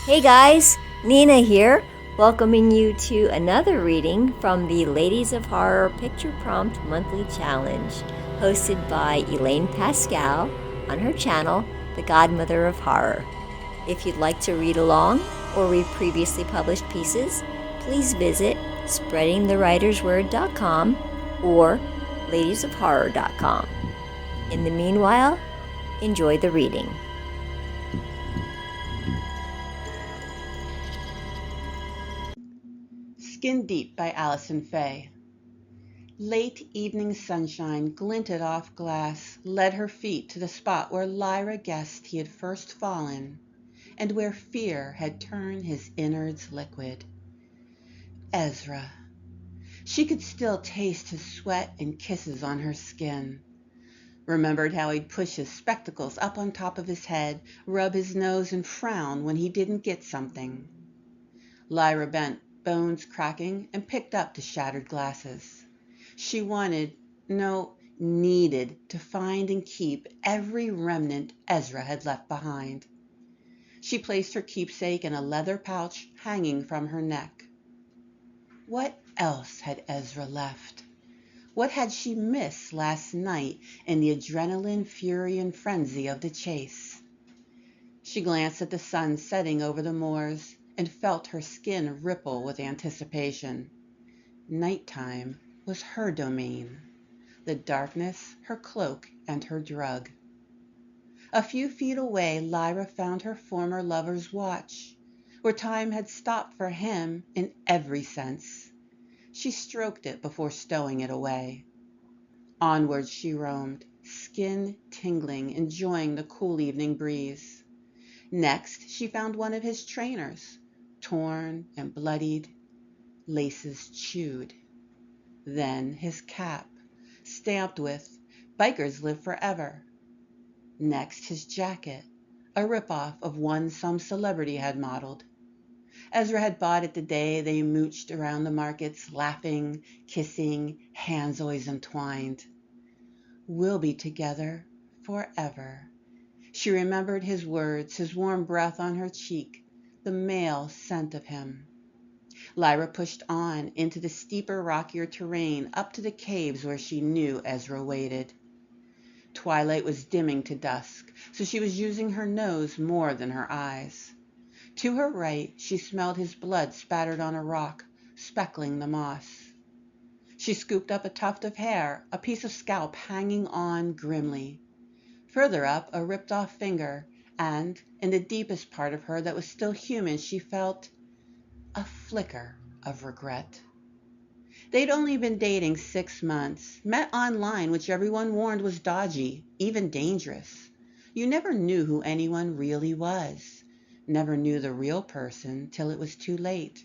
Hey guys, Nina here, welcoming you to another reading from the Ladies of Horror Picture Prompt Monthly Challenge, hosted by Elaine Pascal on her channel, The Godmother of Horror. If you'd like to read along or read previously published pieces, please visit spreadingthewritersword.com or ladiesofhorror.com. In the meanwhile, enjoy the reading. Skin Deep by Alyson Faye. Late evening sunshine glinted off glass, led her feet to the spot where Lyra guessed he had first fallen, and where fear had turned his innards liquid. Ezra. She could still taste his sweat and kisses on her skin. Remembered how he'd push his spectacles up on top of his head, rub his nose and frown when he didn't get something. Lyra bent, bones cracking, and picked up the shattered glasses. She needed to find and keep every remnant Ezra had left behind. She placed her keepsake in a leather pouch hanging from her neck. What else had Ezra left? What had she missed last night in the adrenaline, fury, and frenzy of the chase? She glanced at the sun setting over the moors and felt her skin ripple with anticipation. Nighttime was her domain, the darkness her cloak and her drug. A few feet away, Lyra found her former lover's watch, where time had stopped for him in every sense. She stroked it before stowing it away. Onward she roamed, skin tingling, enjoying the cool evening breeze. Next, she found one of his trainers, torn and bloodied, laces chewed. Then his cap, stamped with "Bikers Live Forever." Next, his jacket, a ripoff of one some celebrity had modeled. Ezra had bought it the day they mooched around the markets, laughing, kissing, hands always entwined. "We'll be together forever." She remembered his words, his warm breath on her cheek, the male scent of him. Lyra pushed on into the steeper, rockier terrain up to the caves where she knew Ezra waited. Twilight was dimming to dusk, so she was using her nose more than her eyes. To her right, she smelled his blood spattered on a rock, speckling the moss. She scooped up a tuft of hair, a piece of scalp hanging on grimly. Further up, a ripped-off finger, and, in the deepest part of her that was still human, she felt a flicker of regret. They'd only been dating 6 months, met online, which everyone warned was dodgy, even dangerous. You never knew who anyone really was. Never knew the real person till it was too late.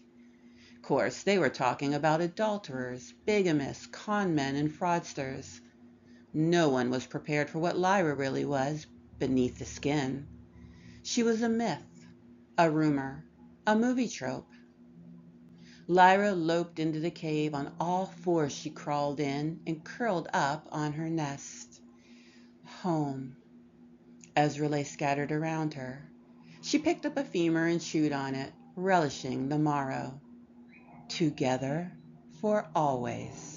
Of course, they were talking about adulterers, bigamists, conmen, and fraudsters. No one was prepared for what Lyra really was beneath the skin. She was a myth, a rumor, a movie trope. Lyra loped into the cave. On all fours she crawled in and curled up on her nest. Home. Ezra lay scattered around her. She picked up a femur and chewed on it, relishing the marrow. Together for always.